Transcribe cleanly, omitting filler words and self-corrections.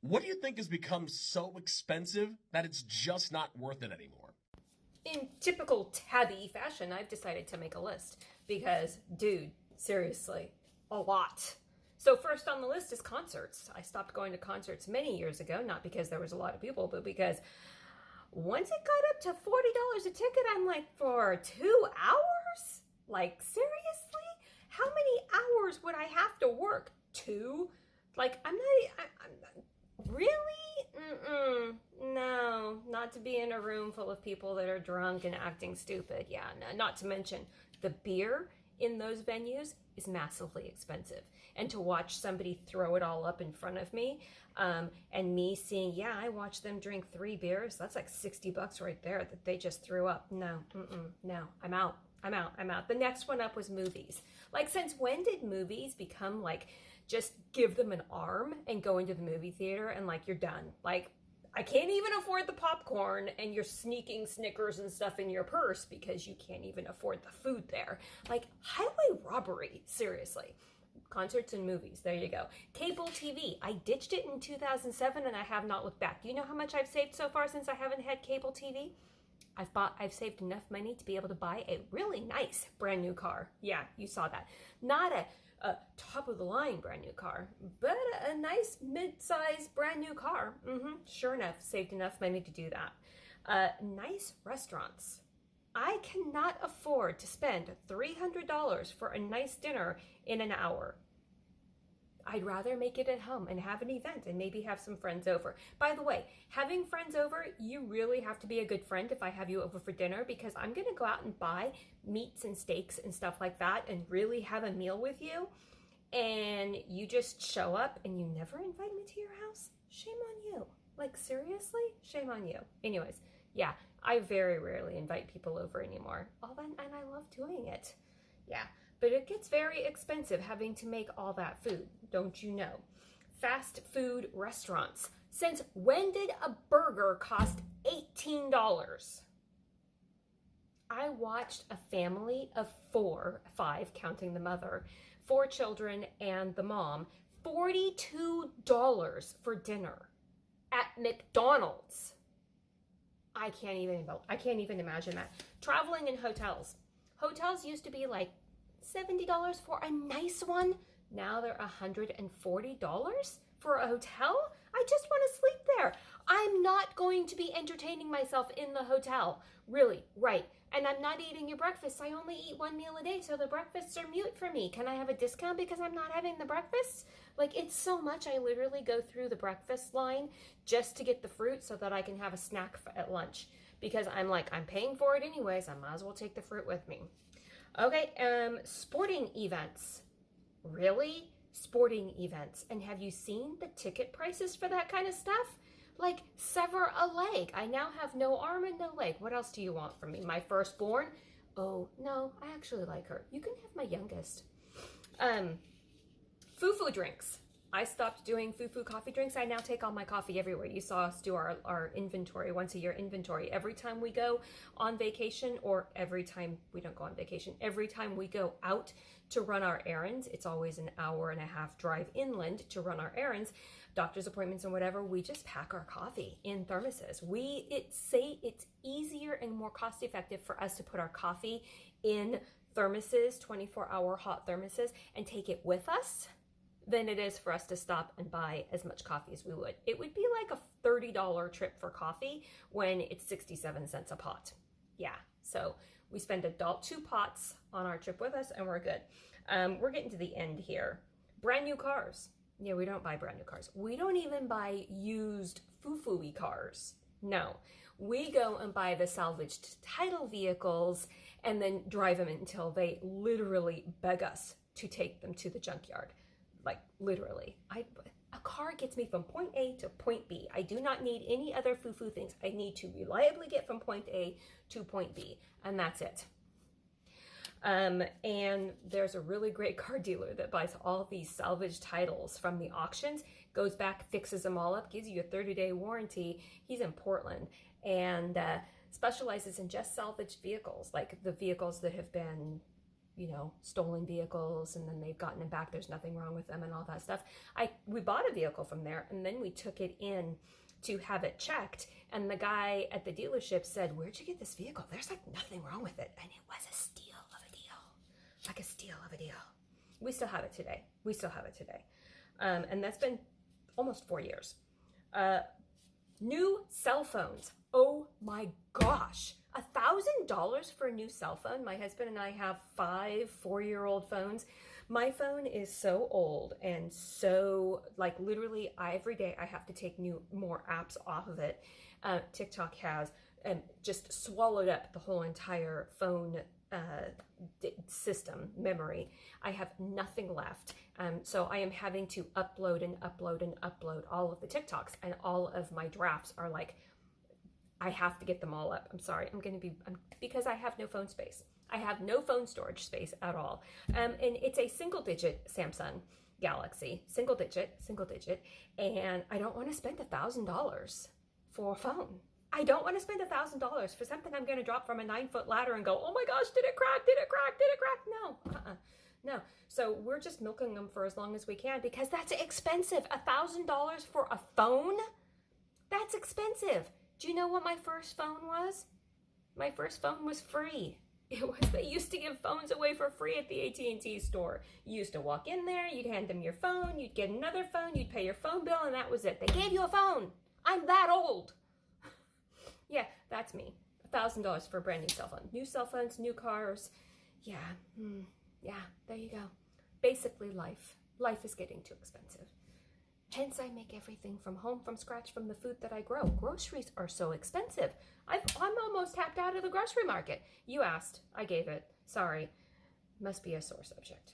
What do you think has become so expensive that it's just not worth it anymore? In typical tabby fashion, I've decided to make a list because, dude, seriously, a lot. So, first on the list is concerts. I stopped going to concerts many years ago, not because there was a lot of people, but because once it got up to $40 a ticket, I'm like, for 2 hours? Like, seriously? How many hours would I have to work? Two? Like, I'm really? No, not to be in a room full of people that are drunk and acting stupid. Yeah, no, not to mention the beer in those venues is massively expensive. And to watch somebody throw it all up in front of me, and me seeing, yeah, I watched them drink 3 beers. That's like $60 right there that they just threw up. No, no, I'm out. I'm out. The next one up was movies. Like, since when did movies become like just give them an arm and go into the movie theater and like you're done? Like, I can't even afford the popcorn and you're sneaking Snickers and stuff in your purse because you can't even afford the food there. Like, highway robbery, seriously. Concerts and movies, there you go. Cable TV, I ditched it in 2007 and I have not looked back. Do you know how much I've saved so far since I haven't had cable TV? I've saved enough money to be able to buy a really nice brand new car. Yeah, you saw that. Not a top of the line brand new car, but a nice mid-size brand new car. Sure enough, saved enough money to do that. Nice restaurants. I cannot afford to spend $300 for a nice dinner in an hour. I'd rather make it at home and have an event and maybe have some friends over. By the way, having friends over, you really have to be a good friend if I have you over for dinner, because I'm going to go out and buy meats and steaks and stuff like that and really have a meal with you. And you just show up and you never invite me to your house? Shame on you. Like, seriously? Shame on you. Anyways, yeah, I very rarely invite people over anymore. And I love doing it. Yeah, but it gets very expensive having to make all that food, don't you know? Fast food restaurants. Since when did a burger cost $18? I watched a family of five, counting the mother, 4 children and the mom, $42 for dinner at McDonald's. I can't even imagine that. Traveling in hotels. Hotels used to be like $70 for a nice one. Now they're $140 for a hotel? I just want to sleep there. I'm not going to be entertaining myself in the hotel. Really, right. And I'm not eating your breakfast. I only eat one meal a day, so the breakfasts are mute for me. Can I have a discount because I'm not having the breakfast? Like, it's so much. I literally go through the breakfast line just to get the fruit so that I can have a snack at lunch. Because I'm like, I'm paying for it anyways. I might as well take the fruit with me. Okay, sporting events. Really? Sporting events. And have you seen the ticket prices for that kind of stuff? Like, sever a leg. I now have no arm and no leg. What else do you want from me? My firstborn? Oh, no, I actually like her. You can have my youngest. Foo-foo drinks. I stopped doing foo-foo coffee drinks. I now take all my coffee everywhere. You saw us do our inventory, once a year inventory. Every time we go on vacation, or every time we don't go on vacation, every time we go out to run our errands, it's always an hour and a half drive inland to run our errands, doctor's appointments and whatever, we just pack our coffee in thermoses. It's easier and more cost effective for us to put our coffee in thermoses, 24-hour hot thermoses, and take it with us than it is for us to stop and buy as much coffee as we would. It would be like a $30 trip for coffee when it's 67 cents a pot. Yeah, so we spend adult 2 pots on our trip with us and we're good. We're getting to the end here. Brand new cars. Yeah, we don't buy brand new cars. We don't even buy used foo-foo-y cars. No, we go and buy the salvaged title vehicles and then drive them until they literally beg us to take them to the junkyard. Like, literally. A car gets me from point A to point B. I do not need any other foo-foo things. I need to reliably get from point A to point B, and that's it. And there's a really great car dealer that buys all these salvage titles from the auctions, goes back, fixes them all up, gives you a 30-day warranty. He's in Portland, and specializes in just salvaged vehicles, like the vehicles that have been stolen vehicles, and then they've gotten them back. There's nothing wrong with them and all that stuff. We bought a vehicle from there, and then we took it in to have it checked, and the guy at the dealership said, "Where'd you get this vehicle? There's like nothing wrong with it." And it was a steal of a deal. Like a steal of a deal. We still have it today. And that's been almost 4 years. New cell phones. Oh my gosh. $1,000 for a new cell phone. My husband and I have 5 4-year-old phones. My phone is so old and so, like, literally every day I have to take more apps off of it. TikTok has just swallowed up the whole entire phone system memory. I have nothing left. So I am having to upload all of the TikToks, and all of my drafts are like, I have to get them all up. I'm sorry. Because I have no phone space. I have no phone storage space at all. And it's a single digit Samsung Galaxy, single digit. And I don't want to spend $1,000 for a phone. I don't want to spend $1,000 for something I'm going to drop from a 9-foot ladder and go, oh my gosh, did it crack? No. No. So we're just milking them for as long as we can, because that's expensive. $1,000 for a phone? That's expensive. Do you know what my first phone was? My first phone was free. They used to give phones away for free at the AT&T store. You used to walk in there, you'd hand them your phone, you'd get another phone, you'd pay your phone bill, and that was it. They gave you a phone. I'm that old. Yeah, that's me. $1,000 for a brand new cell phone. New cell phones, new cars. Yeah, there you go. Basically life. Life is getting too expensive. Hence, I make everything from home, from scratch, from the food that I grow. Groceries are so expensive. I'm almost tapped out of the grocery market. You asked, I gave it. Sorry. Must be a sore subject.